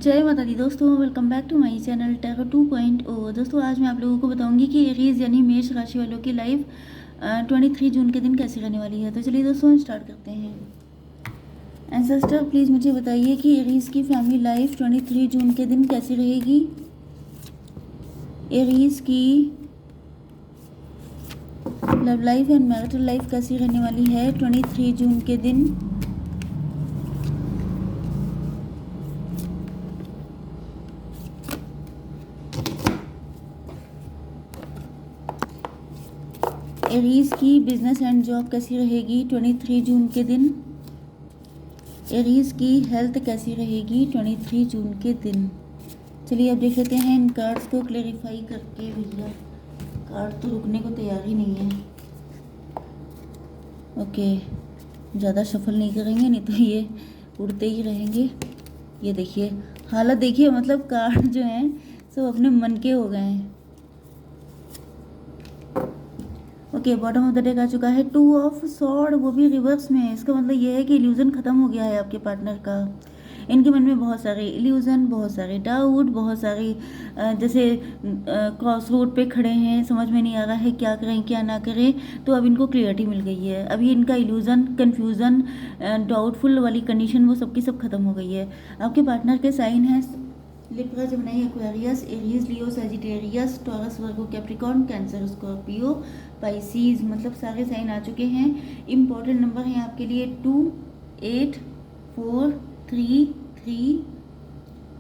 जय माता दी दोस्तों, welcome back to my channel tarot 2.0। दोस्तों आज मैं आप लोगों को बताऊंगी कि एरीज यानी मेष राशि वालों की लाइफ 23 जून के दिन कैसी रहने वाली है। तो चलिए दोस्तों स्टार्ट करते हैं। एंसेस्टर प्लीज़ मुझे बताइए कि एरीज की फैमिली लाइफ 23 जून के दिन कैसी रहेगी। एरीज की love life and marital life कैसी रहने वाली है 23 जून के दिन। एरीज की बिजनेस एंड जॉब कैसी रहेगी 23 जून के दिन। एरीज की हेल्थ कैसी रहेगी 23 जून के दिन। चलिए अब देख लेते हैं इन कार्ड्स को क्लेरिफाई करके। भैया कार्ड तो रुकने को तैयार ही नहीं है। ओके, ज़्यादा शफल नहीं करेंगे नहीं तो ये उड़ते ही रहेंगे। ये देखिए हालत देखिए, मतलब कार्ड जो हैं सब अपने मन के हो गए हैं। Okay, bottom of the deck आ चुका है 2 ऑफ सॉर्ड, वो भी रिवर्स में। इसका मतलब ये है कि इल्यूजन ख़त्म हो गया है आपके पार्टनर का। इनके मन में बहुत सारे इल्यूजन, बहुत सारे डाउट, बहुत सारे जैसे क्रॉस रोड पे खड़े हैं, समझ में नहीं आ रहा है क्या करें क्या ना करें। तो अब इनको क्लियरिटी मिल गई है। अभी इनका इल्यूजन, कन्फ्यूज़न, डाउटफुल वाली कंडीशन वो सबकी सब खत्म हो गई है। आपके पार्टनर के साइन है लिब्रा, जेमिनी, एक्वेरियस, एरीज, लियो, सजिटेरियस, टॉरस, वर्गो, कैप्रिकॉर्न, कैंसर, स्कॉर्पियो, पाइसीज, मतलब सारे साइन आ चुके हैं। इम्पॉर्टेंट नंबर हैं आपके लिए 2, 8, 4, 3, 3,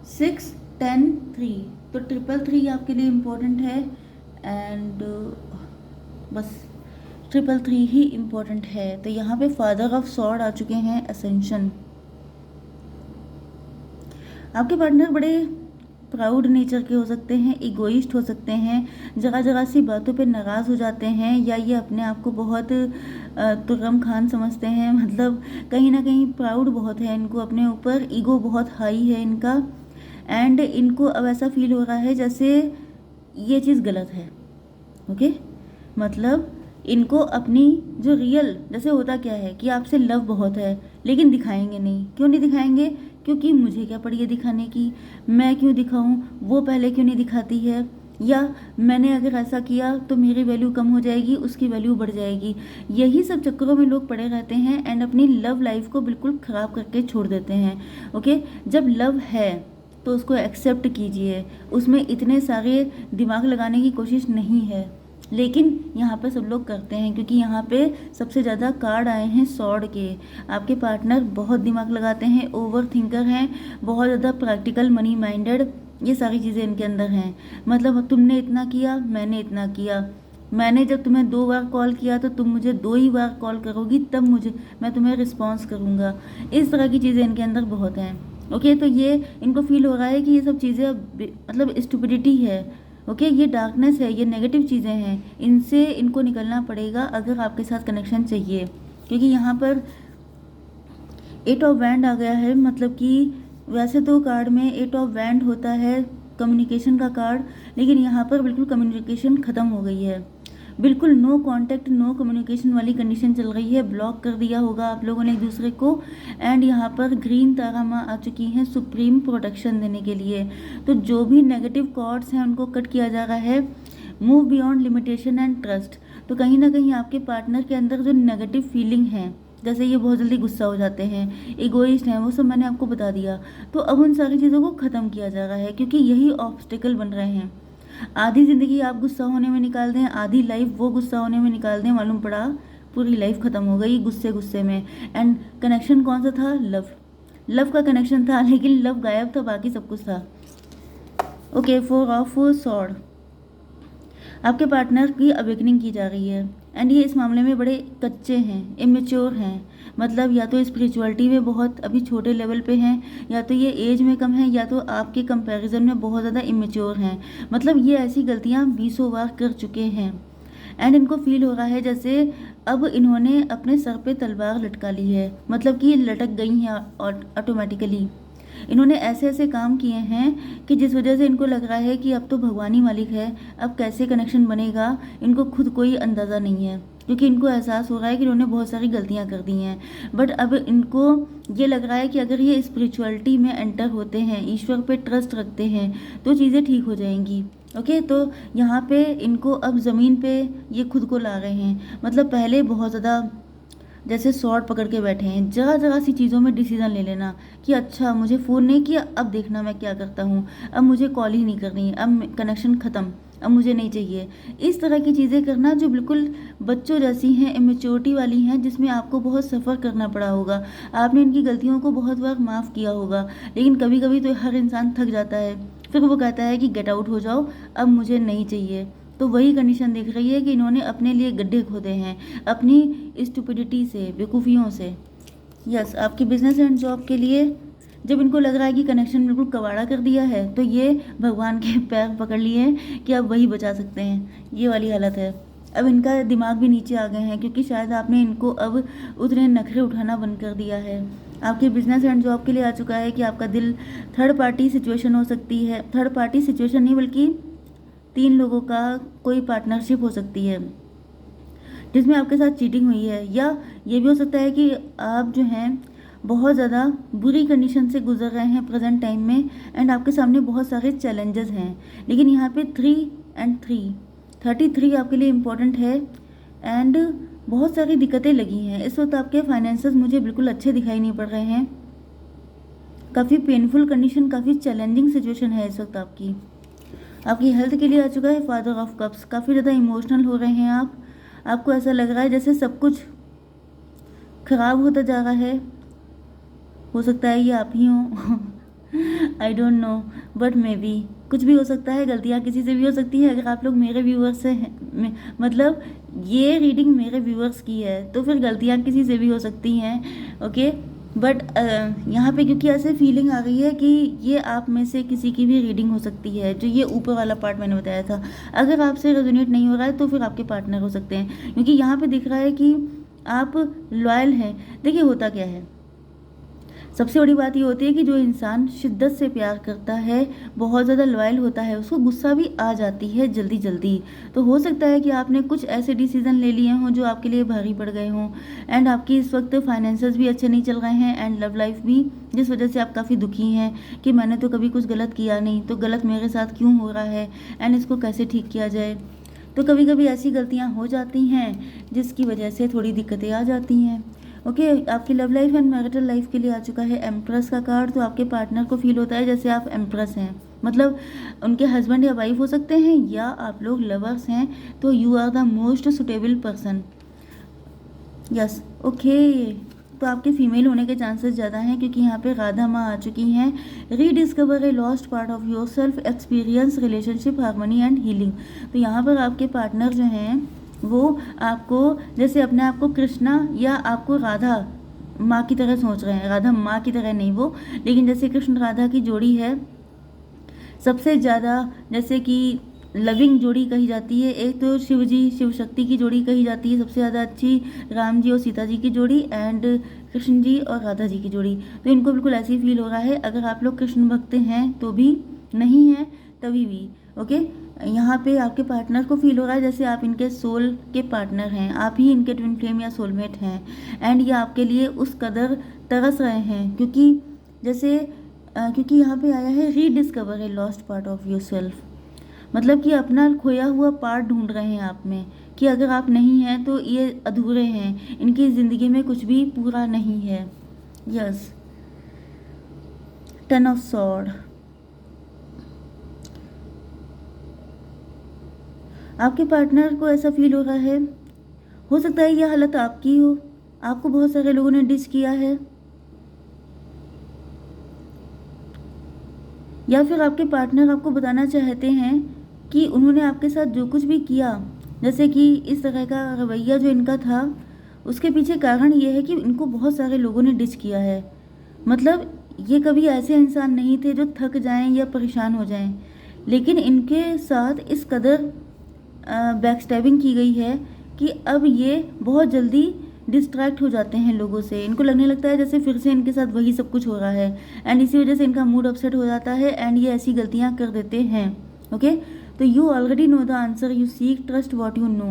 6, 10, 3। तो 333 आपके लिए इम्पोर्टेंट है एंड बस 333 ही इम्पोर्टेंट है। तो यहाँ पे फादर ऑफ सॉर्ड आ चुके हैं, असेंशन। आपके पार्टनर बड़े प्राउड नेचर के हो सकते हैं, इगोइस्ट हो सकते हैं, जगह जगह सी बातों पे नाराज़ हो जाते हैं, या ये अपने आप को बहुत तुर्रम खान समझते हैं। मतलब कहीं ना कहीं प्राउड बहुत है इनको अपने ऊपर, ईगो बहुत हाई है इनका। एंड इनको अब ऐसा फील हो रहा है जैसे ये चीज़ गलत है। ओके, मतलब इनको अपनी जो रियल, जैसे होता क्या है कि आपसे लव बहुत है लेकिन दिखाएंगे नहीं। क्यों नहीं दिखाएंगे? क्योंकि मुझे क्या पड़ी है दिखाने की, मैं क्यों दिखाऊं, वो पहले क्यों नहीं दिखाती है, या मैंने अगर ऐसा किया तो मेरी वैल्यू कम हो जाएगी, उसकी वैल्यू बढ़ जाएगी। यही सब चक्करों में लोग पड़े रहते हैं एंड अपनी लव लाइफ को बिल्कुल ख़राब करके छोड़ देते हैं। ओके, जब लव है तो उसको एक्सेप्ट कीजिए, उसमें इतने सारे दिमाग लगाने की कोशिश नहीं है। लेकिन यहाँ पे सब लोग करते हैं क्योंकि यहाँ पे सबसे ज़्यादा कार्ड आए हैं सॉर्ड के। आपके पार्टनर बहुत दिमाग लगाते हैं, ओवर थिंकर हैं, बहुत ज़्यादा प्रैक्टिकल, मनी माइंडेड, ये सारी चीज़ें इनके अंदर हैं। मतलब तुमने इतना किया, मैंने इतना किया, मैंने जब तुम्हें 2 बार कॉल किया तो तुम मुझे 2 ही बार कॉल करोगी, तब मैं तुम्हें रिस्पॉन्स करूँगा। इस तरह की चीज़ें इनके अंदर बहुत हैं। ओके, तो ये इनको फील हो रहा है कि ये सब चीज़ें मतलब स्टुपिडिटी है। ओके, ये डार्कनेस है, ये नेगेटिव चीज़ें हैं, इनसे इनको निकलना पड़ेगा अगर आपके साथ कनेक्शन चाहिए। क्योंकि यहाँ पर 8 ऑफ वैंड आ गया है। मतलब कि वैसे तो कार्ड में 8 ऑफ वैंड होता है कम्युनिकेशन का कार्ड, लेकिन यहाँ पर बिल्कुल कम्युनिकेशन ख़त्म हो गई है। बिल्कुल नो कांटेक्ट, नो कम्युनिकेशन वाली कंडीशन चल रही है। ब्लॉक कर दिया होगा आप लोगों ने एक दूसरे को। एंड यहाँ पर ग्रीन तारा माँ आ चुकी हैं सुप्रीम प्रोटेक्शन देने के लिए। तो जो भी नेगेटिव कॉर्ड्स हैं उनको कट किया जा रहा है। Move beyond limitation and trust. तो कहीं ना कहीं आपके पार्टनर के अंदर जो नेगेटिव फीलिंग है, जैसे ये बहुत जल्दी गुस्सा हो जाते हैं, इगोइस्ट हैं, वो सब मैंने आपको बता दिया। तो अब उन सारी चीज़ों को ख़त्म किया जा रहा है क्योंकि यही ऑब्स्टिकल बन रहे हैं। आधी ज़िंदगी आप गुस्सा होने में निकाल दें, आधी लाइफ वो गुस्सा होने में निकाल दें, मालूम पड़ा पूरी लाइफ ख़त्म हो गई गुस्से गुस्से में। एंड कनेक्शन कौन सा था? लव। लव का कनेक्शन था, लेकिन लव गायब था, बाकी सब कुछ था। Okay, 4 of sword. आपके पार्टनर की अवेकनिंग की जा रही है एंड ये इस मामले में बड़े कच्चे हैं, इमेच्योर हैं। मतलब या तो स्पिरिचुअलिटी में बहुत अभी छोटे लेवल पे हैं, या तो ये एज में कम है, या तो आपके कंपैरिजन में बहुत ज़्यादा इमेच्योर हैं। मतलब ये ऐसी गलतियाँ 20 बार कर चुके हैं एंड इनको फील हो रहा है जैसे अब इन्होंने अपने सर पे तलवार लटका ली है। मतलब कि लटक गई हैं ऑटोमेटिकली। इन्होंने ऐसे ऐसे काम किए हैं कि जिस वजह से इनको लग रहा है कि अब तो भगवान ही मालिक है, अब कैसे कनेक्शन बनेगा इनको खुद कोई अंदाज़ा नहीं है। क्योंकि इनको एहसास हो रहा है कि इन्होंने बहुत सारी गलतियां कर दी हैं। बट अब इनको ये लग रहा है कि अगर ये स्पिरिचुअलिटी में एंटर होते हैं, ईश्वर पे ट्रस्ट रखते हैं, तो चीज़ें ठीक हो जाएंगी। ओके, तो यहाँ पे इनको अब ज़मीन पे ये खुद को ला रहे हैं। मतलब पहले बहुत ज़्यादा जैसे शॉर्ट पकड़ के बैठे हैं, जगह जगह सी चीज़ों में डिसीजन ले लेना कि अच्छा मुझे फ़ोन नहीं किया, अब देखना मैं क्या करता हूँ, अब मुझे कॉल ही नहीं करनी, अब कनेक्शन ख़त्म, अब मुझे नहीं चाहिए। इस तरह की चीज़ें करना जो बिल्कुल बच्चों जैसी हैं, इमेच्योरिटी वाली हैं, जिसमें आपको बहुत सफ़र करना पड़ा होगा। आपने इनकी गलतियों को बहुत बार माफ़ किया होगा, लेकिन कभी कभी तो हर इंसान थक जाता है, फिर वो कहता है कि गेट आउट हो जाओ, अब मुझे नहीं चाहिए। तो वही कंडीशन दिख रही है कि इन्होंने अपने लिए गड्ढे खोदे हैं अपनी स्टुपिडिटी से, बेवकूफ़ियों से। यस, आपकी बिजनेस एंड जॉब के लिए जब इनको लग रहा है कि कनेक्शन बिल्कुल कबाड़ा कर दिया है, तो ये भगवान के पैर पकड़ लिए हैं कि अब वही बचा सकते हैं। ये वाली हालत है। अब इनका दिमाग भी नीचे आ गए हैं, क्योंकि शायद आपने इनको अब उतने नखरे उठाना बंद कर दिया है। आपके बिजनेस एंड जॉब के लिए आ चुका है कि आपका दिल थर्ड पार्टी सिचुएशन हो सकती है, थर्ड पार्टी सिचुएशन नहीं बल्कि 3 लोगों का कोई पार्टनरशिप हो सकती है जिसमें आपके साथ चीटिंग हुई है। या ये भी हो सकता है कि आप जो हैं बहुत ज़्यादा बुरी कंडीशन से गुजर रहे हैं प्रेजेंट टाइम में, एंड आपके सामने बहुत सारे चैलेंजेस हैं। लेकिन यहाँ पे 3 and 3 33 आपके लिए इम्पोर्टेंट है, एंड बहुत सारी दिक्कतें लगी हैं इस वक्त। आपके फाइनेंसेस मुझे बिल्कुल अच्छे दिखाई नहीं पड़ रहे हैं। काफ़ी पेनफुल कंडीशन, काफ़ी चैलेंजिंग सिचुएशन है इस वक्त आपकी। आपकी हेल्थ के लिए आ चुका है फादर ऑफ कप्स। काफ़ी ज़्यादा इमोशनल हो रहे हैं आप। आपको ऐसा लग रहा है जैसे सब कुछ खराब होता जा रहा है। हो सकता है ये आप ही हो, I don't know, but may be कुछ भी हो सकता है। गलतियाँ किसी से भी हो सकती है। अगर आप लोग मेरे व्यूअर्स से हैं, मतलब ये रीडिंग मेरे व्यूअर्स की है, तो फिर गलतियाँ किसी से भी हो सकती हैं। ओके, बट यहाँ पे क्योंकि ऐसे फीलिंग आ गई है कि ये आप में से किसी की भी रीडिंग हो सकती है, जो ये ऊपर वाला पार्ट मैंने बताया था। अगर आपसे रेजोनेट नहीं हो रहा है तो फिर आपके पार्टनर हो सकते हैं, क्योंकि यहाँ पे दिख रहा है कि आप लॉयल हैं। देखिए होता क्या है, सबसे बड़ी बात ये होती है कि जो इंसान शिद्दत से प्यार करता है, बहुत ज़्यादा लॉयल होता है, उसको गुस्सा भी आ जाती है जल्दी जल्दी। तो हो सकता है कि आपने कुछ ऐसे डिसीजन ले लिए हों जो आपके लिए भारी पड़ गए हों, एंड आपकी इस वक्त फाइनेंसेस भी अच्छे नहीं चल रहे हैं, एंड लव लाइफ भी, जिस वजह से आप काफ़ी दुखी हैं कि मैंने तो कभी कुछ गलत किया नहीं, तो गलत मेरे साथ क्यों हो रहा है, एंड इसको कैसे ठीक किया जाए। तो कभी कभी ऐसी गलतियाँ हो जाती हैं जिसकी वजह से थोड़ी दिक्कतें आ जाती हैं। ओके, आपकी love life and marital life के लिए आ चुका है एम्प्रेस का कार्ड। तो आपके पार्टनर को फील होता है जैसे आप एम्प्रेस हैं, मतलब उनके हस्बैंड या वाइफ हो सकते हैं, या आप लोग लवर्स हैं, तो you are the most suitable person. Yes, okay, तो आपके फीमेल होने के चांसेस ज़्यादा हैं, क्योंकि यहाँ पे राधा माँ आ चुकी हैं। Rediscover a lost part of your self, experience relationship harmony and healing. तो यहाँ पर आपके पार्टनर जो हैं वो आपको जैसे अपने आप को कृष्णा या आपको राधा माँ की तरह सोच रहे हैं। राधा माँ की तरह नहीं वो, लेकिन जैसे कृष्ण राधा की जोड़ी है सबसे ज़्यादा, जैसे कि लविंग जोड़ी कही जाती है। एक तो शिव जी शिव शक्ति की जोड़ी कही जाती है सबसे ज़्यादा अच्छी, राम जी और सीता जी की जोड़ी, एंड कृष्ण जी और राधा जी की जोड़ी। तो इनको बिल्कुल ऐसे ही फील हो रहा है। अगर आप लोग कृष्ण भक्त हैं तो भी, नहीं हैं तभी भी। ओके, यहाँ पे आपके पार्टनर को फील हो रहा है जैसे आप इनके सोल के पार्टनर हैं, आप ही इनके ट्विन फ्लेम या सोलमेट हैं, एंड ये आपके लिए उस कदर तरस रहे हैं, क्योंकि जैसे क्योंकि यहाँ पे आया है rediscover a lost part of your self. मतलब कि अपना खोया हुआ पार्ट ढूंढ रहे हैं आप में, कि अगर आप नहीं हैं तो ये अधूरे हैं, इनकी ज़िंदगी में कुछ भी पूरा नहीं है। Yes, 10 of sword. आपके पार्टनर को ऐसा फील हो रहा है, हो सकता है यह हालत आपकी हो, आपको बहुत सारे लोगों ने डिच किया है, या फिर आपके पार्टनर आपको बताना चाहते हैं कि उन्होंने आपके साथ जो कुछ भी किया, जैसे कि इस तरह का रवैया जो इनका था, उसके पीछे कारण ये है कि इनको बहुत सारे लोगों ने डिच किया है। मतलब ये कभी ऐसे इंसान नहीं थे जो थक जाएं या परेशान हो जाएं, लेकिन इनके साथ इस कदर बैकस्टैबिंग की गई है कि अब ये बहुत जल्दी डिस्ट्रैक्ट हो जाते हैं लोगों से। इनको लगने लगता है जैसे फिर से इनके साथ वही सब कुछ हो रहा है, एंड इसी वजह से इनका मूड अपसेट हो जाता है, एंड ये ऐसी गलतियां कर देते हैं। ओके, तो you already know the answer, you seek trust what you know.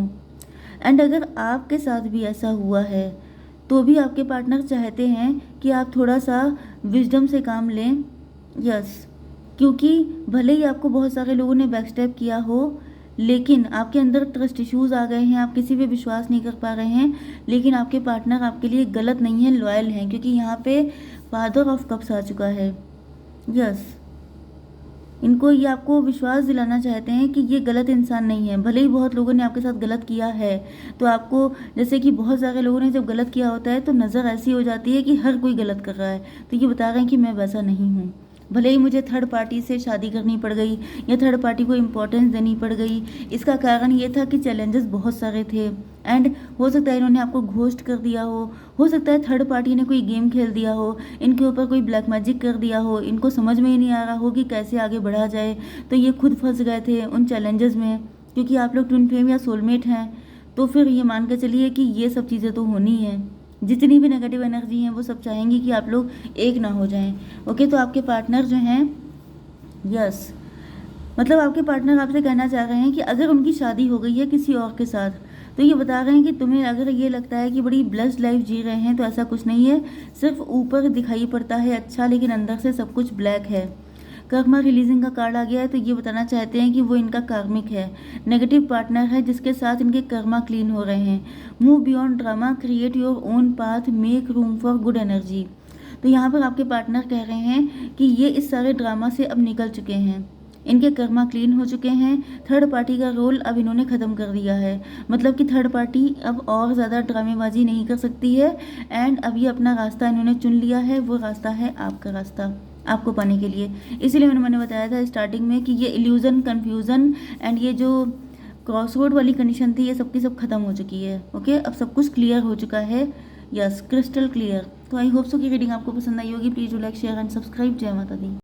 And अगर आपके साथ भी ऐसा हुआ है तो भी आपके पार्टनर चाहते हैं कि आप थोड़ा सा विजडम से काम लें। यस, क्योंकि भले ही आपको बहुत सारे लोगों ने बैकस्टेप किया हो, लेकिन आपके अंदर ट्रस्ट इश्यूज आ गए हैं, आप किसी पे विश्वास नहीं कर पा रहे हैं, लेकिन आपके पार्टनर आपके लिए गलत नहीं है, लॉयल हैं, क्योंकि यहाँ पे फादर ऑफ कप्स आ चुका है। यस, इनको ये आपको विश्वास दिलाना चाहते हैं कि ये गलत इंसान नहीं है। भले ही बहुत लोगों ने आपके साथ गलत किया है, तो आपको, जैसे कि बहुत सारे लोगों ने जब गलत किया होता है तो नज़र ऐसी हो जाती है कि हर कोई गलत कर रहा है, तो ये बता रहे हैं कि मैं वैसा नहीं हूँ। भले ही मुझे थर्ड पार्टी से शादी करनी पड़ गई या थर्ड पार्टी को इम्पोर्टेंस देनी पड़ गई, इसका कारण ये था कि चैलेंजेस बहुत सारे थे, एंड हो सकता है इन्होंने आपको घोस्ट कर दिया हो सकता है थर्ड पार्टी ने कोई गेम खेल दिया हो, इनके ऊपर कोई ब्लैक मैजिक कर दिया हो, इनको समझ में ही नहीं आ रहा हो कि कैसे आगे बढ़ा जाए, तो ये खुद फंस गए थे उन चैलेंजेस में। क्योंकि आप लोग ट्विन फ्लेम या सोलमेट हैं, तो फिर ये मान के चलिए कि ये सब चीज़ें तो होनी है। जितनी भी नेगेटिव एनर्जी हैं वो सब चाहेंगी कि आप लोग एक ना हो जाएं। ओके, तो आपके पार्टनर जो हैं, यस, मतलब आपके पार्टनर आपसे कहना चाह रहे हैं कि अगर उनकी शादी हो गई है किसी और के साथ, तो ये बता रहे हैं कि तुम्हें अगर ये लगता है कि बड़ी ब्लेस्ड लाइफ जी रहे हैं, तो ऐसा कुछ नहीं है। सिर्फ ऊपर दिखाई पड़ता है अच्छा, लेकिन अंदर से सब कुछ ब्लैक है। कर्मा रिलीजिंग का कार्ड आ गया है, तो ये बताना चाहते हैं कि वो इनका कार्मिक है, नेगेटिव पार्टनर है जिसके साथ इनके कर्मा क्लीन हो रहे हैं। Move beyond drama, create your own path, make room for good energy. तो यहाँ पर आपके पार्टनर कह रहे हैं कि ये इस सारे ड्रामा से अब निकल चुके हैं, इनके कर्मा क्लीन हो चुके हैं, थर्ड पार्टी का रोल अब इन्होंने ख़त्म कर दिया है। मतलब कि थर्ड पार्टी अब और ज़्यादा ड्रामेबाजी नहीं कर सकती है, एंड अब ये अपना रास्ता इन्होंने चुन लिया है। वो रास्ता है आपका रास्ता, आपको पाने के लिए। इसीलिए मैंने बताया था स्टार्टिंग में कि ये इल्यूज़न, कन्फ्यूज़न एंड ये जो क्रॉसरोड वाली कंडीशन थी, ये सब की सब खत्म हो चुकी है। ओके, अब सब कुछ क्लियर हो चुका है। Yes, crystal clear. तो आई होप सो कि रीडिंग आपको पसंद आई होगी। Please do like, share and subscribe. जय माता दी।